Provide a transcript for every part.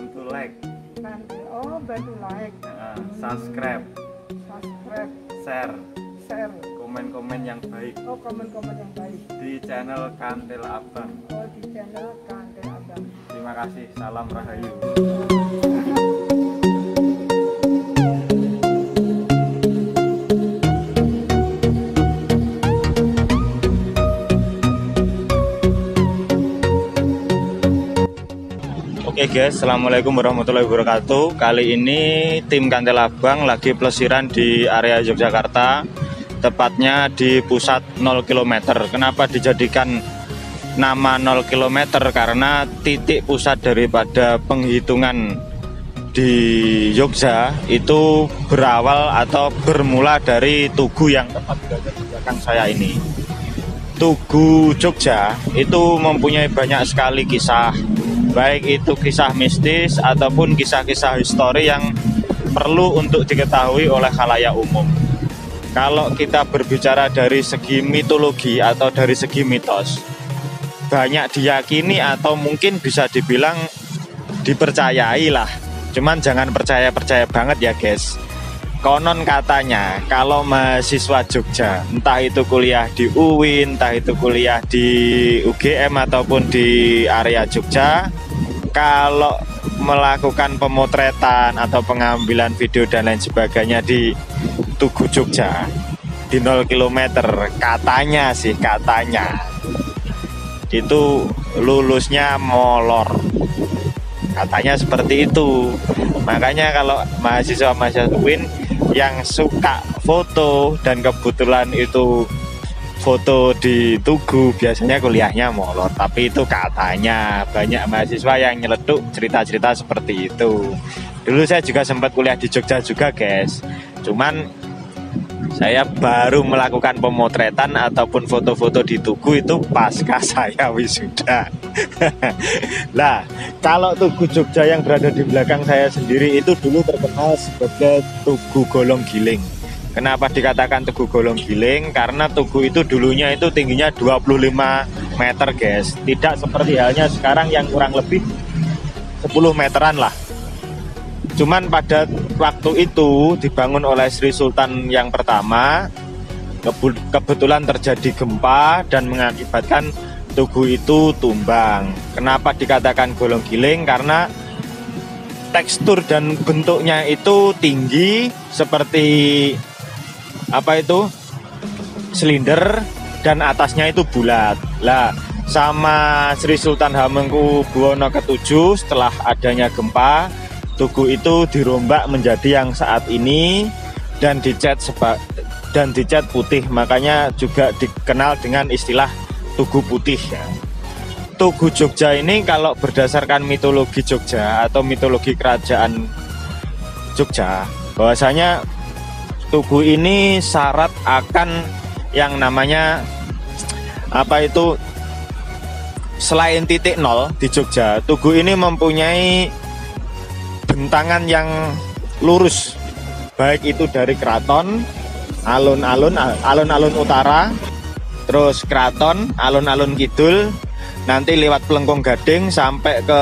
bantu like, bantu like, subscribe, share, komen yang baik komen yang baik di channel Kantil Abang. di channel Kantil Abang. Terima kasih, salam Rahayu. Oke guys, assalamualaikum warahmatullahi wabarakatuh. Kali ini tim Kantil Abang lagi pelesiran di area Yogyakarta, tepatnya di pusat 0 km. Kenapa dijadikan nama 0 km? Karena titik pusat daripada penghitungan di Jogja itu berawal atau bermula dari Tugu yang tepat berada di belakang saya ini. Tugu Jogja itu mempunyai banyak sekali kisah, baik itu kisah mistis ataupun kisah-kisah histori yang perlu untuk diketahui oleh khalayak umum. Kalau kita berbicara dari segi mitologi atau dari segi mitos, banyak diyakini atau mungkin bisa dibilang dipercayai lah. Cuman jangan percaya-percaya banget ya guys. Konon katanya kalau mahasiswa Jogja, entah itu kuliah di UIN, entah itu kuliah di UGM ataupun di area Jogja, kalau melakukan pemotretan atau pengambilan video dan lain sebagainya di Tugu Jogja di 0 km, katanya itu lulusnya molor. Katanya seperti itu. Makanya kalau mahasiswa UIN yang suka foto dan kebetulan itu foto di Tugu, biasanya kuliahnya molor. Tapi itu katanya, banyak mahasiswa yang nyeletuk cerita-cerita seperti itu. Dulu saya juga sempat kuliah di Jogja juga guys. Cuman saya baru melakukan pemotretan ataupun foto-foto di Tugu itu pasca saya wisuda. Nah, kalau Tugu Jogja yang berada di belakang saya sendiri itu dulu terkenal sebagai Tugu Golong Giling. Kenapa dikatakan Tugu Golong Giling? Karena Tugu itu dulunya itu tingginya 25 meter guys. Tidak seperti halnya sekarang yang kurang lebih 10 meteran lah. Cuman pada waktu itu dibangun oleh Sri Sultan yang pertama, kebetulan terjadi gempa dan mengakibatkan Tugu itu tumbang. Kenapa dikatakan golong giling? Karena tekstur dan bentuknya itu tinggi seperti silinder dan atasnya itu bulat. Lah, sama Sri Sultan Hamengkubuwono ke-7 setelah adanya gempa, Tugu itu dirombak menjadi yang saat ini dan dicat putih, makanya juga dikenal dengan istilah Tugu Putih ya. Tugu Jogja ini kalau berdasarkan mitologi Jogja atau mitologi kerajaan Jogja, bahwasanya Tugu ini syarat akan yang namanya selain titik 0 di Jogja, Tugu ini mempunyai bentangan yang lurus, baik itu dari keraton, alun-alun utara, terus keraton, alun-alun kidul, nanti lewat Pelengkung Gading sampai ke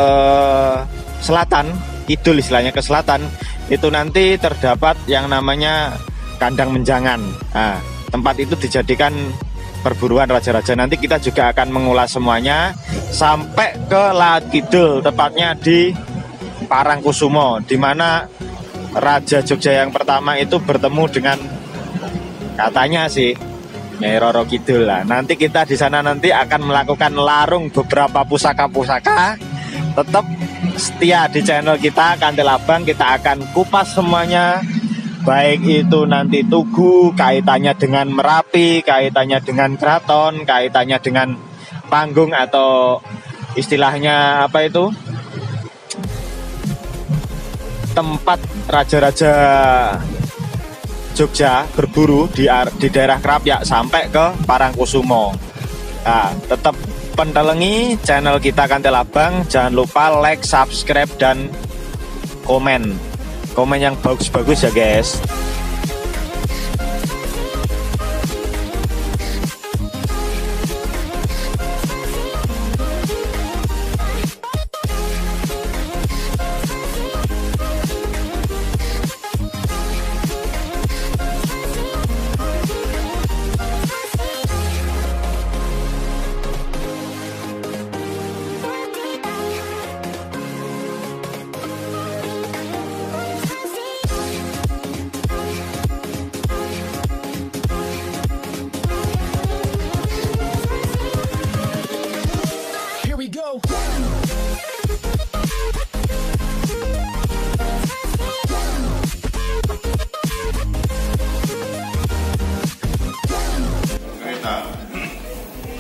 selatan, kidul istilahnya ke selatan, itu nanti terdapat yang namanya Kandang Menjangan. Nah, tempat itu dijadikan perburuan raja-raja. Nanti kita juga akan mengulas semuanya sampai ke Laut Kidul, tepatnya di Parangkusumo, di mana Raja Jogja yang pertama itu bertemu dengan katanya sih Nyai Roro Kidul lah. Nanti kita di sana nanti akan melakukan larung beberapa pusaka-pusaka. Tetap setia di channel kita Kantil Abang, kita akan kupas semuanya. Baik itu nanti Tugu, kaitannya dengan Merapi, kaitannya dengan keraton, kaitannya dengan panggung atau istilahnya tempat raja-raja Jogja berburu di daerah Krapyak sampai ke Parangkusumo. Nah, tetap pentelengi channel kita Kantil Abang, jangan lupa like, subscribe dan komen yang bagus-bagus ya guys.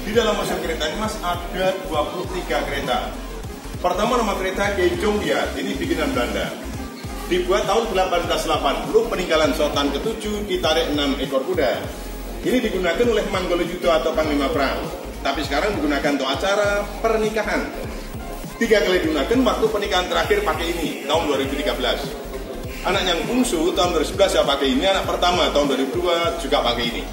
Di dalam museum kereta ini Mas ada 23 kereta. Pertama nama kereta Kejong Dia, ini bikinan Belanda. Dibuat tahun 1880, peninggalan Sultan ke-7, ditarik 6 ekor kuda. Ini digunakan oleh Manggolojito atau Panglima Perang. Tapi sekarang digunakan untuk acara pernikahan. 3 kali digunakan, waktu pernikahan terakhir pakai ini, tahun 2013. Anak yang bungsu tahun 2011 ya pakai ini, anak pertama tahun 2002 juga pakai ini.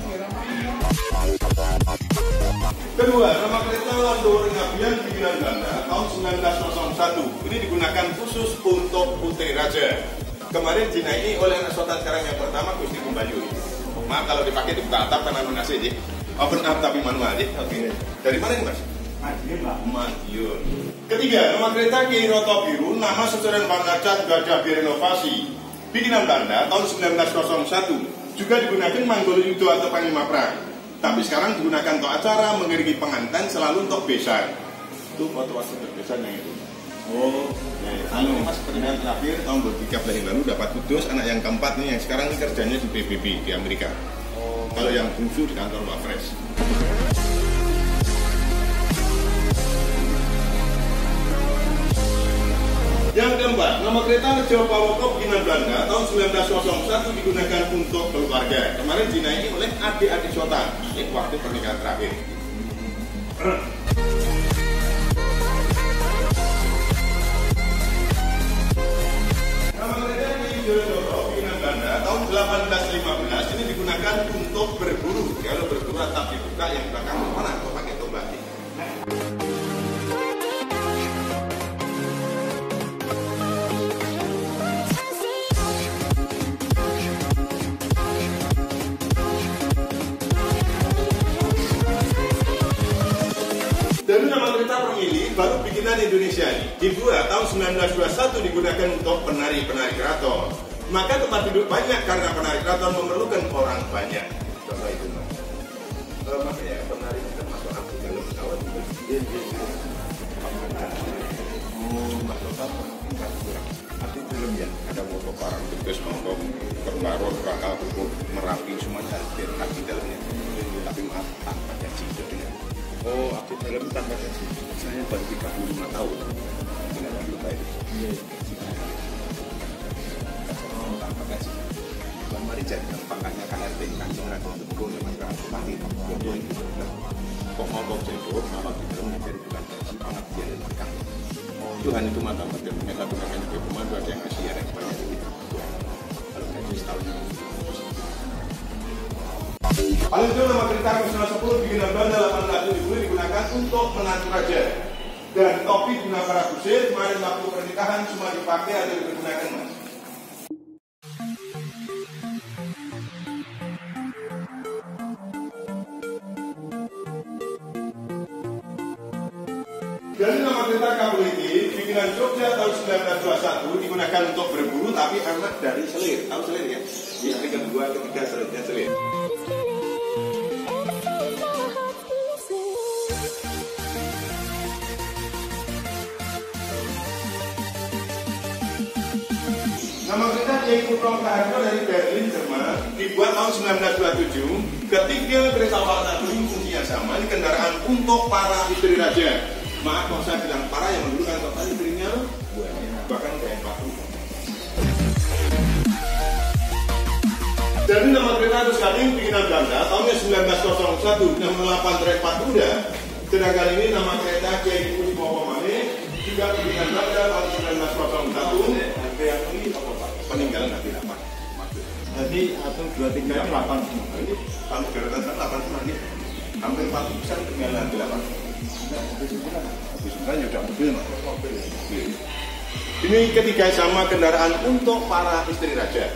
Kedua, nama kereta Lando Rengabian bikinan Belanda tahun 1901. Ini digunakan khusus untuk Putri Raja. Kemarin dinaiki oleh anak sultan sekarang yang pertama, Gusti Kumbayu. Maaf kalau dipakai di buka atap karena lunasi aja. Open up tapi manual aja. Oke. Dari mana ini Mas? Madiun Pak. Madiun. Ketiga, nama kereta Ki Roto Biru, nama sesuai Pangacat gajah direnovasi. Bikinan Belanda tahun 1901. Juga digunakan Manggolojito atau Panglima Perang. Tapi sekarang digunakan untuk acara mengiringi pengantin selalu untuk besan. Itu foto waktu berbesan yang itu. Oh, ya. Ini Mas pernikahan terakhir tahun 2013 yang lalu dapat kudus. Anak yang keempat nih yang sekarang ini kerjanya di PBB di Amerika. Oh. Kalau yang bungsu di kantor Wapres. Yang keempat, nama kereta Rejo Pawoko bikinan Belanda tahun 1901 digunakan untuk keluarga. Kemarin dinaiki oleh adik-adik Sultan. Ini waktu pernikahan terakhir. Nama kereta Jodoh bikinan Belanda tahun 1815 ini digunakan untuk berburu. Kalau berburu atap dibuka yang belakang mana? Kok pakai tombak? Dan nama kereta Permili baru bikinan Indonesia ini. Dibuat tahun 1921 digunakan untuk penari-penari keraton. Maka tempat duduk banyak karena penari keraton memerlukan orang banyak. Contoh itu Mas. Mas ya penari kita masuk aku dalam pesawat juga. Masuk apa? Arti film ya. Ada motor parang tugas motor terbaru bakal cukup Merapi semuanya hadir di dalamnya. Tapi maaf tanpa gaji dengan. Oh, aktif film tanpa gaji. Saya baru 35 tahun dengan anggota ini. Tanpa gaji. Bang Mari jadi pangkatnya KRT Kanjeng Ratu Tengku dengan Bupati Bodo itu. Kok ngomong jemput, malah film menjadi bukan gaji, pengabdian dan berkah. Tuhan itu mata mata punya satu kakaknya juga pemandu ada yang ngasih yang banyak gitu. Kalau gaji setahunnya. Paling dulu nama kereta Kusuma 10 bikinan Belanda 1870 digunakan untuk menantu raja. Dan topi guna para kusir, kemarin waktu pernikahan cuma dipakai atau digunakan Mas. Dan nama kereta Kapuliti bikinan Jogja tahun 1921 digunakan untuk berburu tapi anak dari selir. Tahu selir ya? Istri kedua, ketiga selirnya selir. Nama kereta Kiai Kutong Kaharjo dari Berlin, Jerman, dibuat tahun 1927. Ketiga kereta warna kuning fungsinya sama, ini kendaraan untuk para istri raja. Maaf kalau saya bilang para yang dulu kan total istrinya bahkan kayak 40. Jadi nama kereta itu sekali bikinan Belanda tahunnya 1901 yang 8 trek 4 kuda. Sedangkan ini nama kereta Kiai Kusuma Mane juga bikinan Belanda tahun 1901. Yang ini apa Pak? Peninggalan Nabi 8. Jadi 1, 2, 3, 8 semua. Ini tahun 8 semua ini hampir 40% peninggalan Nabi 8. Habis sebenarnya udah mobil Mas. Ini ketiga sama kendaraan untuk para istri raja.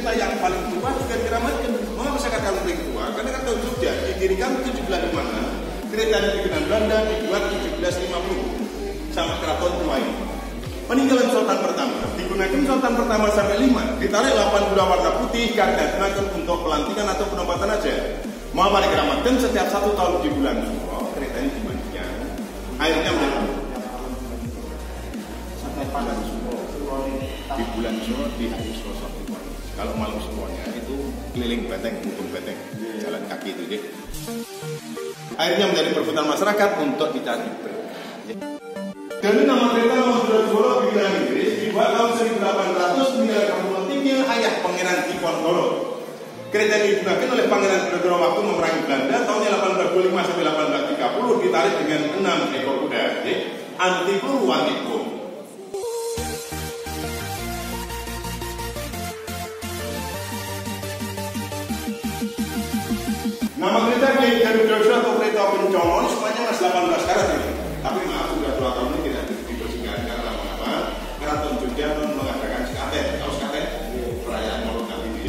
Yang paling tua juga diramatkan. Mengapa saya katakan paling tua? Karena kan tahun Jogja didirikan 17 mana? Kereta bikinan Belanda dibuat 1750 sama keraton tua ini. Peninggalan Sultan pertama digunakan Sultan pertama sampai 5. Ditarik 8 kuda warna putih karena digunakan untuk pelantikan atau penempatan aja. Mengapa dikeramatkan setiap 1 tahun di bulan Suro? Kereta ini dimandikan. Airnya menjadi di bulan Suro di hari Selasa Kliwon. Kalau malam semuanya itu keliling Beteng, mutung Beteng, jalan kaki itu deh. Akhirnya menjadi perebutan masyarakat untuk dicari berkah. Jadi nama kereta Madura Solo bikinan Inggris dibuat tahun 1893 ayah Pangeran Diponegoro. Kereta ini digunakan oleh Pangeran Diponegoro waktu memerangi Belanda tahunnya 1825 sampai 1830, ditarik dengan 6 ekor kuda. Anti peluru anti bom. Nama kereta Garuda atau kereta Kencana ini semuanya masih 18 karat ini. Tapi maaf sudah 2 tahun ini tidak dibersihkan karena lama-lama Keraton Jogja mengadakan sekaten. Tahu sekaten? Perayaan Maulid Nabi.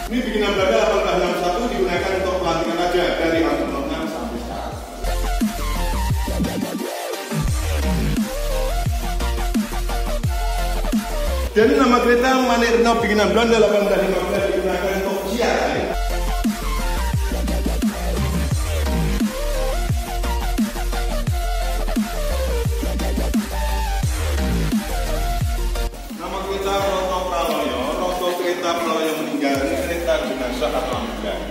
Ini bikinan Belanda 1861 digunakan untuk pelantikan raja dari tahun 16 sampai sekarang. Jadi nama kereta Manirno bikinan Belanda 1815 digunakan untuk siar. Nama kereta Roto Praloyo, Roto kereta Praloyo meninggal, kereta jenazah atau ambulan.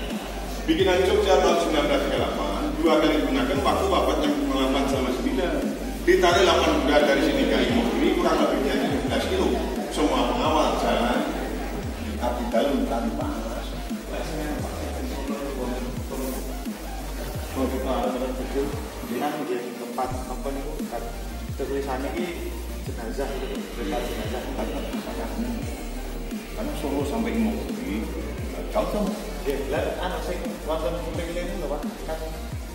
Bikinan Jogja tahun 1938, 2 kali digunakan waktu wafatnya pengalaman sama 9. Ditarik 8 kuda dari sini ke Imogiri kurang lebihnya 17 kilo. Semua pengawal jalan abdi dalam tanpa alas. Kalau kita ada kecil, jangan di tempat apa nih tulisannya ini jenazah itu, kereta jenazah. Karena Solo sampai Imogiri jauh tuh. Ya, anak saya waktu sampai ini loh Pak.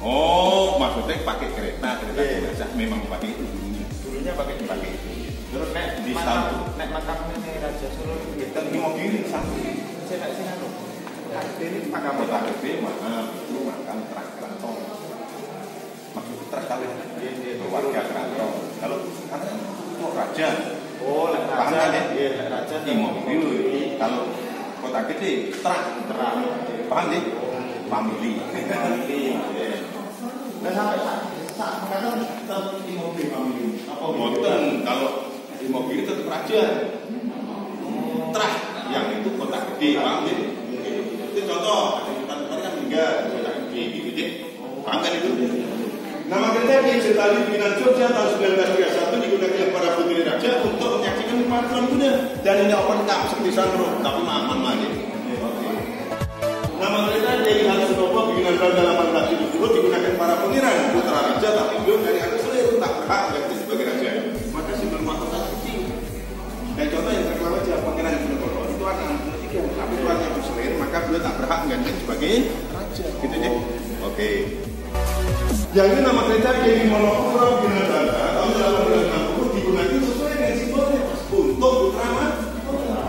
Oh, maksudnya pakai kereta jenazah memang pakai itu dulunya. Dulunya pakai itu. Terus nek makamnya Raja Solo itu kita Imogiri sampai saya sih anu. ini makam KTP mana itu makam terah keraton. Maksud terah kali keluarga keraton. Kalau karena itu raja. Oh, raja ya. Iya, raja Imogiri. Kalau kota gede terah. Paham sih? Family. Nah sampai saat sekarang tetap Imogiri family. Apa boten kalau Imogiri tetap raja. Terah yang itu kota gede, paham sih? Itu contoh, ada tempat-tempat yang meninggal kota gede gitu deh. Paham kan itu? Nama kereta di Jetali bikinan Jogja tahun 1931 digunakan oleh para putri raja untuk menyaksikan pacuan kuda. Dan ini open cup seperti Sandro, tapi aman-aman ya. Nama kereta dari Harsunopo bikinan Belanda 1870 digunakan para pangeran putra raja, tapi belum dari anak selir tak berhak ganti sebagai raja. Maka sebelum mahkota kecil. Dan contoh yang terkenal aja Pangeran Diponegoro itu anak ketiga, tapi tuannya berselir, maka beliau tak berhak ganti sebagai raja. Gitu deh. Oke. Yang ini nama kereta Geni Monokuro bikinan Belanda tahun 1860 digunakan sesuai dengan simbolnya untuk putra mahkota.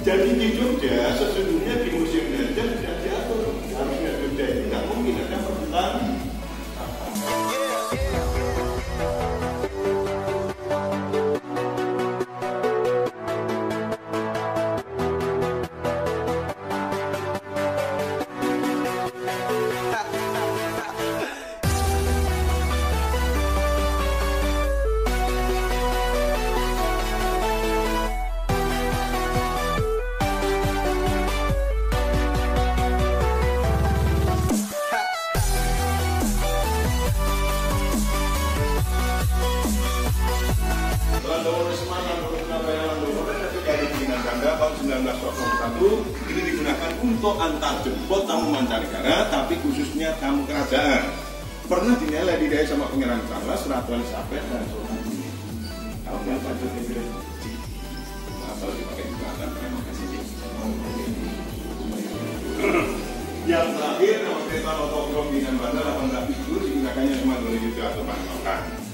Jadi di Jogja sesungguhnya di Museum Belanda sudah diatur harusnya Jogja ini nggak mungkin ada perebutan. Tahun 1901 ini digunakan untuk antar jemput tamu mancanegara, tapi khususnya tamu kerajaan. Pernah dinilai di daya sama Pangeran Charles, Ratu Elizabeth dan Sultan. Tahun berapa itu Inggris? Asal dipakai di belakang, terima kasih. Yang terakhir, nama kereta Otogrom di Belanda 1870 digunakannya cuma 2 juta atau pangkalan.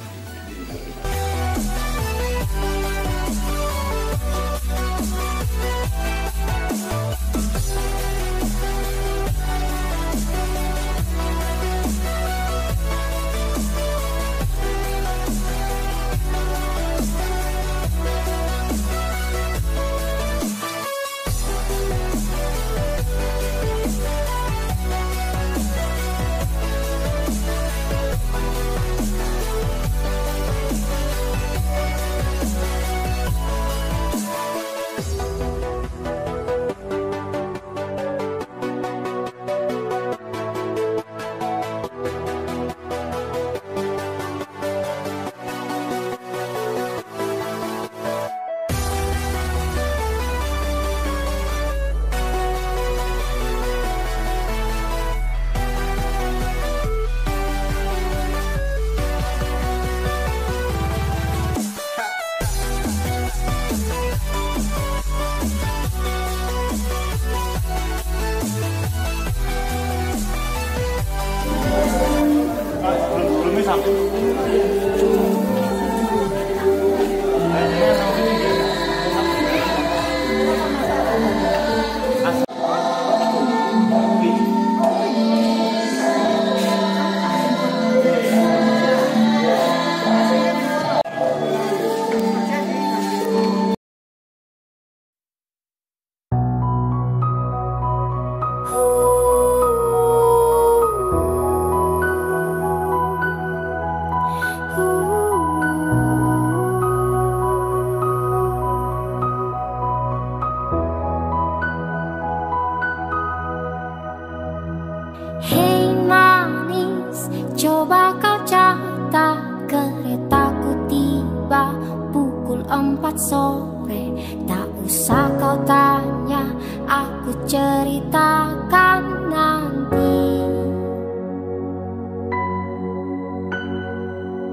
Hei manis, coba kau catat keretaku tiba pukul 4 sore. Tak usah kau tanya, aku ceritakan nanti.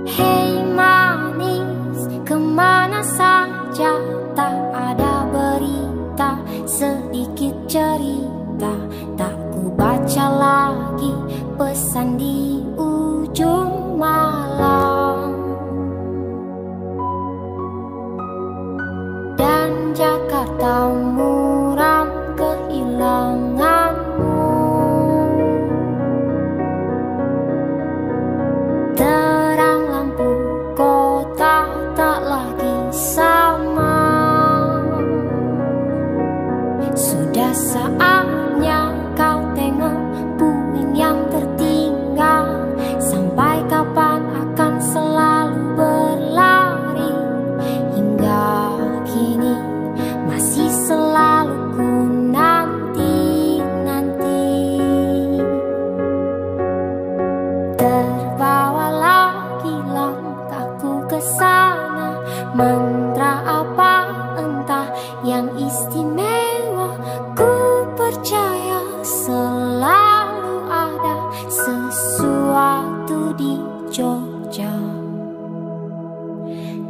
Hei manis, kemana saja tak ada berita, sedikit cerita. Tak ku baca lagi pesan di ujung malam. Dan Jakarta muram kehilanganmu. Terang lampu kota tak lagi sama. Sudah saatnya kau tengok puing yang tertinggal. Sampai kapan akan selalu berlari? Hingga kini masih selalu ku nanti-nanti. Terbawa lagi langkahku ke sana. Mantra apa entah yang istimewa. Ku percaya selalu ada sesuatu di Jogja.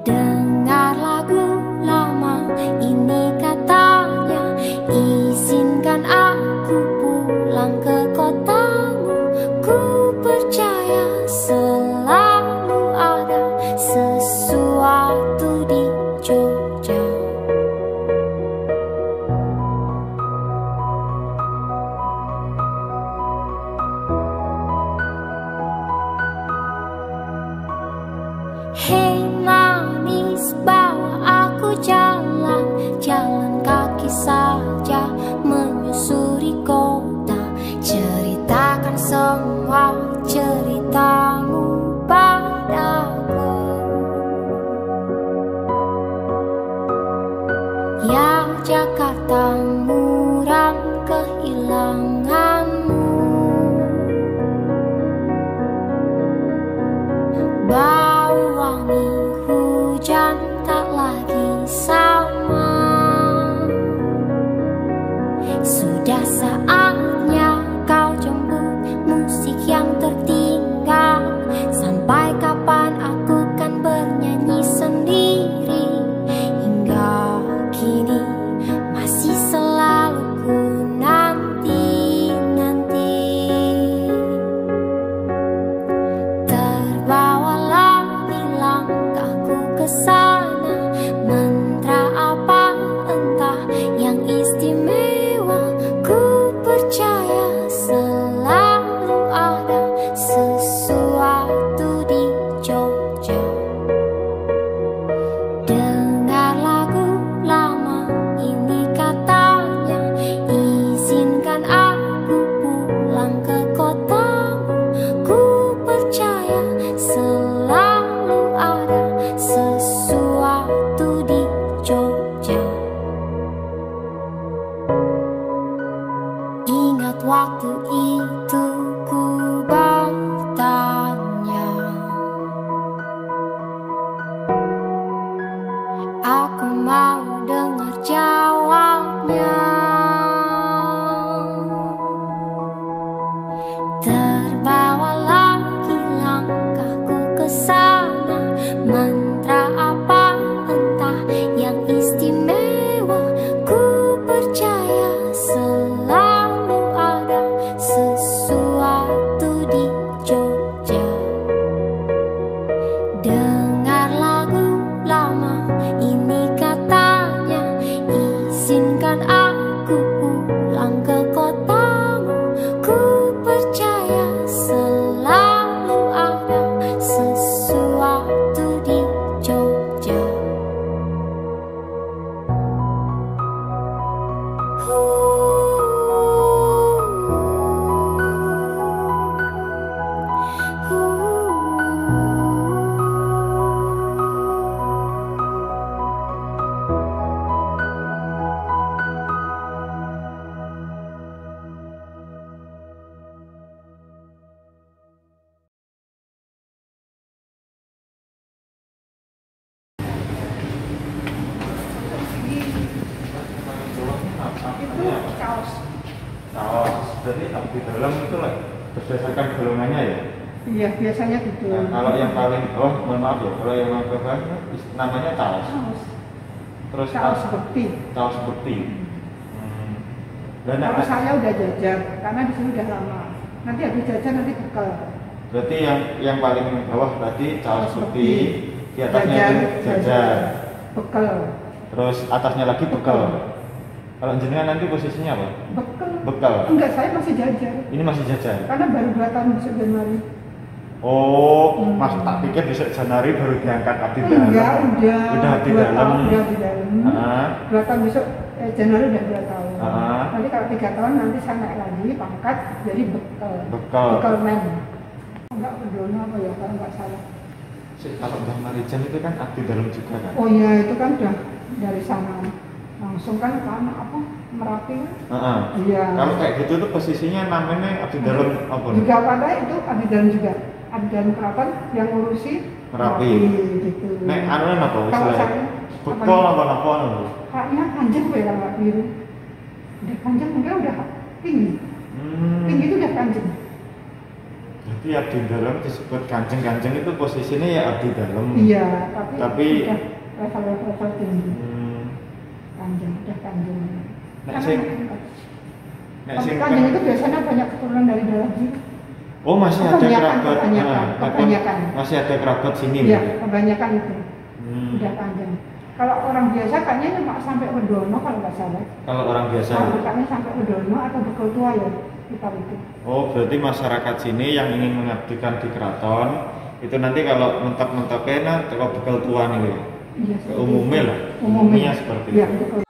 Dengar lagu lama ini katanya, izinkan aku pulang ke kotamu. Ku percaya selalu ada sesuatu di Jogja. Hei manis, bawa aku jalan kaki saja menyusuri kota. Ceritakan semua ceritamu padaku. Ya Jakarta muram kehilanganmu. Bau wangi hujan tak lagi sama. Sudah saatnya kau jemput musik dalam itu lah berdasarkan golongannya ya. Iya, biasanya gitu. Nah, kalau yang paling mohon maaf ya, kalau yang paling bawah namanya taos. Terus Taos seperti. taos seperti. Dan Kalau saya udah jajan, karena di sini udah lama. Nanti habis jajan nanti bekal. berarti yang paling bawah berarti taos seperti, di atasnya Jajan, itu jajan. Bekal. Terus atasnya lagi bekal. Kalau jenengan nanti posisinya apa? Bekal. Bekal. Enggak, saya masih jajan. Ini masih jajan. Karena baru 2 tahun besok Januari. Oh, Mas tak pikir besok Januari baru diangkat abdi dalam. Enggak, Udah abdi 2 dalam. tahun udah di dalam. Heeh. 2 tahun besok Januari udah 2 tahun. Heeh. Nanti kalau 3 tahun nanti saya naik lagi pangkat jadi bekal. Bekal. Bekal men. Enggak berdono apa ya kalau nggak salah. Kalau Mbah Marijan itu kan abdi dalam juga kan? Oh iya, itu kan udah dari sana langsung kan ke apa Merapi. Heeh. Iya. Kalau kayak gitu tuh posisinya namanya abdi dalam apa? Juga pada itu abdi dalam juga. Abdi dalam keraton yang ngurusi Merapi. gitu. Nek anu apa Kalau istilahnya? saya Bekal apa apa anu? kayaknya kanjeng ya kalau nggak biru. Udah kanjeng mungkin udah tinggi. Tinggi itu udah kanjeng. Berarti abdi dalam disebut kanjeng-kanjeng itu posisinya ya abdi dalam. Iya, Tapi udah level tinggi. Kanjeng, udah kanjeng. Nek Karena sing tapi kanjeng itu biasanya banyak keturunan dari dalam sini. Oh, masih ada kerabat. Kebanyakan. Masih ada kerabat sini. Iya, berarti? kebanyakan itu. Udah kanjeng. Kalau orang biasa kayaknya cuma sampai Wedono kalau nggak salah. Kalau orang biasa. Kalau bukannya sampai Wedono atau Bekal Tua ya kita itu. Oh, berarti masyarakat sini yang ingin mengabdikan di keraton itu nanti kalau mentok-mentoknya kalau bekal tua nih ya. Iya, Umumnya lah. Umumnya Seperti iya, itu. betul.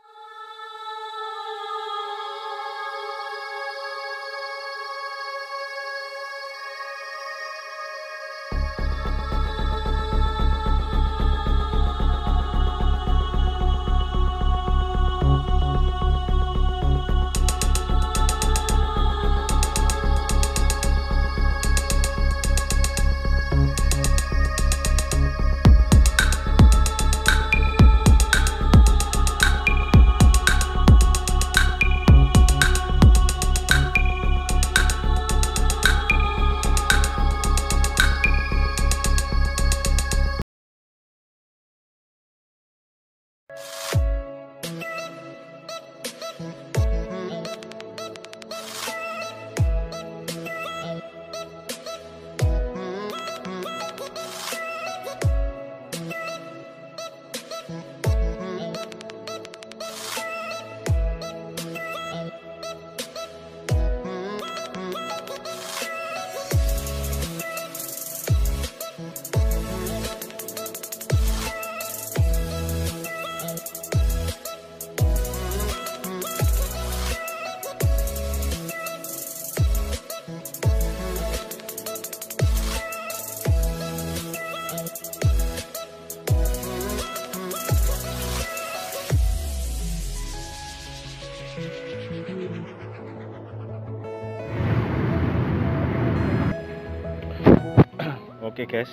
Oke guys,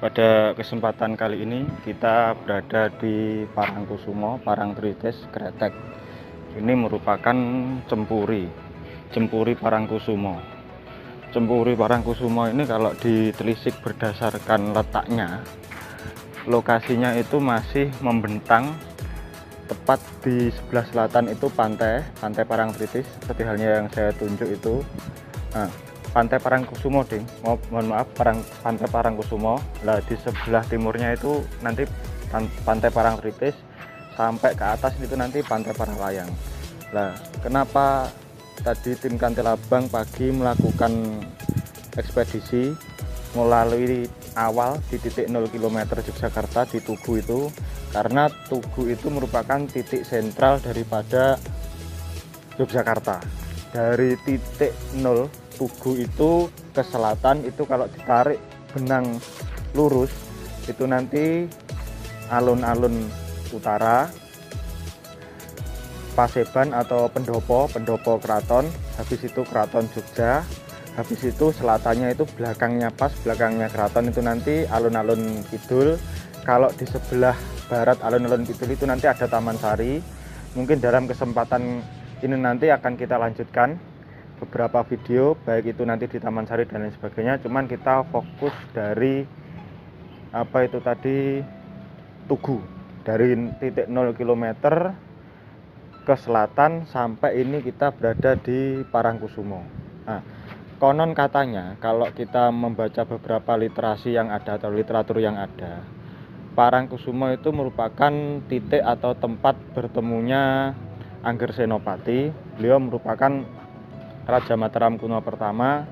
pada kesempatan kali ini kita berada di Parangkusumo, Parangtritis, Kretek. Ini merupakan Cempuri Parangkusumo. Cempuri Parangkusumo ini kalau ditelisik berdasarkan letaknya, lokasinya itu masih membentang tepat di sebelah selatan itu pantai Parangtritis, seperti halnya yang saya tunjuk itu. Nah, Pantai Parangkusumo, ding. Mohon maaf, Pantai Parangkusumo. Lah di sebelah timurnya itu nanti Pantai Parangtritis, sampai ke atas itu nanti Pantai Paranglayang. Lah, kenapa tadi tim Kantil Abang pagi melakukan ekspedisi melalui awal di titik 0 km Yogyakarta di Tugu itu? Karena Tugu itu merupakan titik sentral daripada Yogyakarta. Dari titik 0 Tugu itu ke selatan itu kalau ditarik benang lurus itu nanti alun-alun utara, Paseban atau pendopo keraton, habis itu keraton Jogja, habis itu selatannya itu belakangnya keraton itu nanti alun-alun kidul. Kalau di sebelah barat alun-alun kidul itu nanti ada Taman Sari. Mungkin dalam kesempatan ini nanti akan kita lanjutkan beberapa video, baik itu nanti di Taman Sari dan lain sebagainya. Cuman kita fokus dari apa itu tadi, Tugu, dari titik 0 km ke selatan sampai ini kita berada di Parangkusumo. Nah, konon katanya kalau kita membaca beberapa literasi yang ada atau literatur yang ada, Parangkusumo itu merupakan titik atau tempat bertemunya Angger Senopati. Beliau merupakan Raja Mataram kuno pertama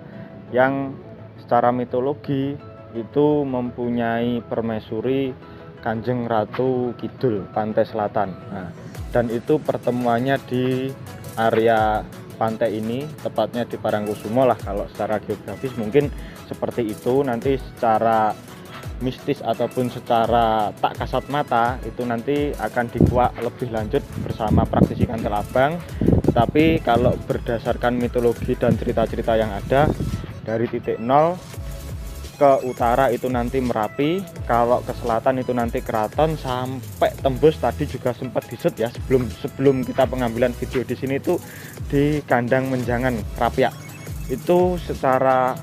yang secara mitologi itu mempunyai permaisuri Kanjeng Ratu Kidul Pantai Selatan. Nah, dan itu pertemuannya di area pantai ini, tepatnya di Parangkusumo lah kalau secara geografis mungkin seperti itu. Nanti secara mistis ataupun secara tak kasat mata itu nanti akan dikuak lebih lanjut bersama praktisi Kantel Abang. Tetapi kalau berdasarkan mitologi dan cerita-cerita yang ada, dari titik 0 ke utara itu nanti Merapi, kalau ke selatan itu nanti Keraton, sampai tembus tadi juga sempat disut ya sebelum kita pengambilan video di sini itu di Kandang Menjangan Krapyak. Itu secara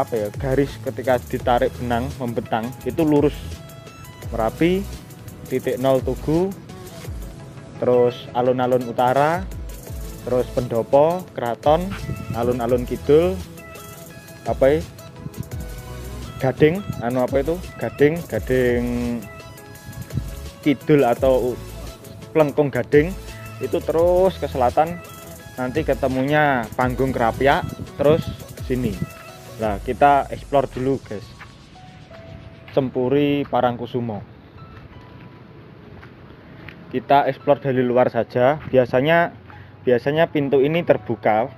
apa ya, garis ketika ditarik benang membentang itu lurus Merapi, titik 0 Tugu, terus alun-alun utara, terus Pendopo, Keraton, alun-alun kidul, apa ya, Gading, Gading kidul atau Plengkung Gading, itu terus ke selatan nanti ketemunya Panggung Krapyak, terus sini. Nah, kita explore dulu guys, Cempuri Parangkusumo. Kita explore dari luar saja. Biasanya pintu ini terbuka.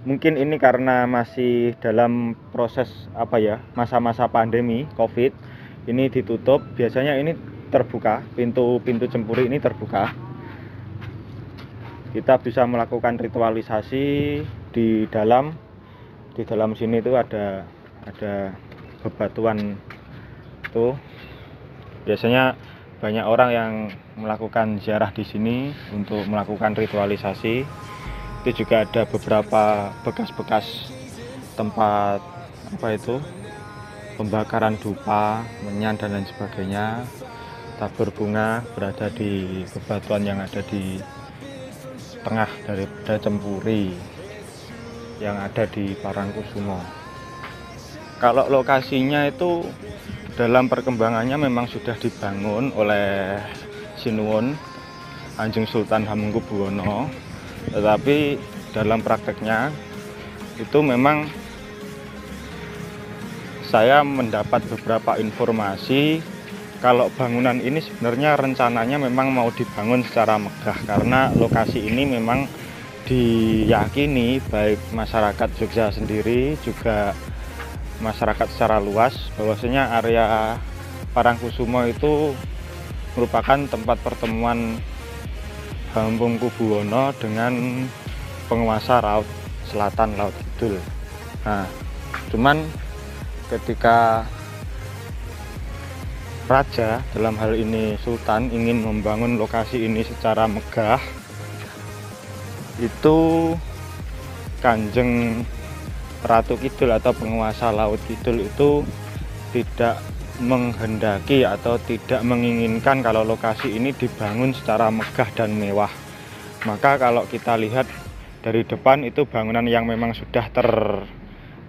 Mungkin ini karena masih dalam proses apa ya, masa-masa pandemi Covid, ini ditutup. Biasanya ini terbuka, pintu Cempuri ini terbuka. Kita bisa melakukan ritualisasi di dalam sini itu ada bebatuan tuh. Biasanya banyak orang yang melakukan ziarah di sini untuk melakukan ritualisasi. Itu juga ada beberapa bekas-bekas tempat apa itu, pembakaran dupa, menyan dan lain sebagainya. Tabur bunga berada di bebatuan yang ada di tengah daripada Cempuri yang ada di Parangkusumo. Kalau lokasinya itu dalam perkembangannya memang sudah dibangun oleh Sinuwun Kanjeng Sultan Hamengkubuwono, tetapi dalam prakteknya itu memang saya mendapat beberapa informasi kalau bangunan ini sebenarnya rencananya memang mau dibangun secara megah, karena lokasi ini memang diyakini baik masyarakat Jogja sendiri juga masyarakat secara luas bahwasanya area Parangkusumo itu merupakan tempat pertemuan Hamengkubuwono dengan penguasa Laut Selatan, Laut Kidul. Nah, cuman ketika raja, dalam hal ini sultan, ingin membangun lokasi ini secara megah, itu Kanjeng Ratu Kidul atau penguasa Laut Kidul itu tidak menghendaki atau tidak menginginkan kalau lokasi ini dibangun secara megah dan mewah. Maka kalau kita lihat dari depan itu bangunan yang memang sudah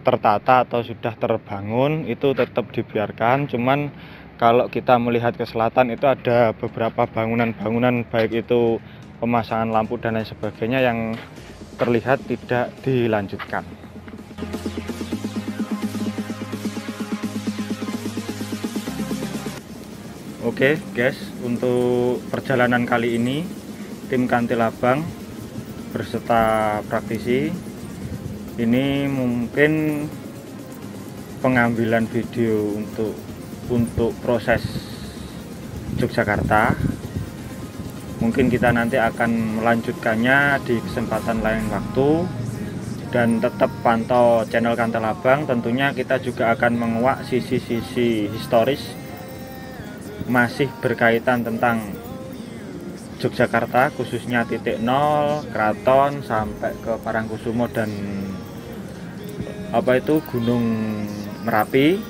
tertata atau sudah terbangun itu tetap dibiarkan. Cuman kalau kita melihat ke selatan itu ada beberapa bangunan-bangunan baik itu pemasangan lampu dan lain sebagainya yang terlihat tidak dilanjutkan. Oke guys, untuk perjalanan kali ini tim Kantil Abang berserta praktisi ini mungkin pengambilan video untuk proses Yogyakarta. Mungkin kita nanti akan melanjutkannya di kesempatan lain waktu, dan tetap pantau channel Kantil Abang. Tentunya kita juga akan menguak sisi-sisi historis masih berkaitan tentang Yogyakarta, khususnya titik nol, Keraton sampai ke Parangkusumo dan Gunung Merapi.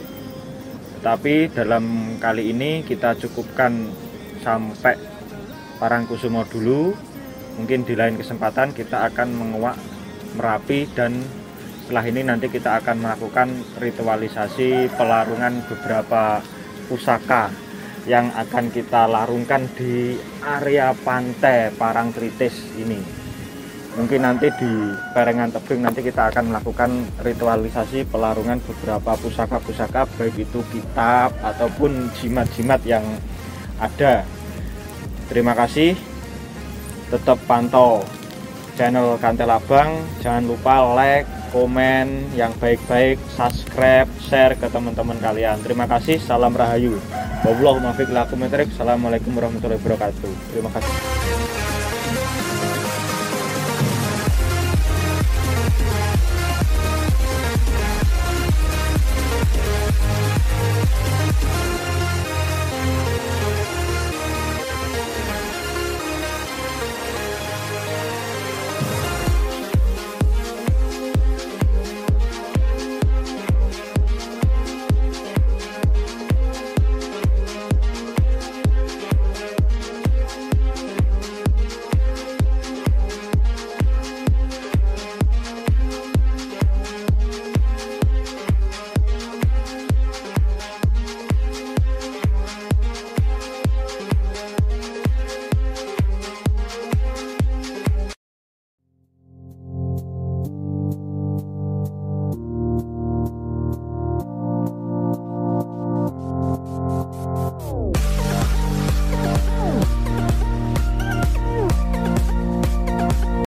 Tapi dalam kali ini kita cukupkan sampai Parangkusumo dulu. Mungkin di lain kesempatan kita akan menguak Merapi, dan setelah ini nanti kita akan melakukan ritualisasi pelarungan beberapa pusaka yang akan kita larungkan di area pantai Parangtritis ini. Mungkin nanti di Perengan Tebing nanti kita akan melakukan ritualisasi pelarungan beberapa pusaka-pusaka, baik itu kitab ataupun jimat-jimat yang ada. Terima kasih, tetap pantau channel Kantel Abang, jangan lupa like, komen yang baik-baik, subscribe, share ke teman-teman kalian. Terima kasih, salam rahayu. Assalamualaikum warahmatullahi wabarakatuh. Terima kasih.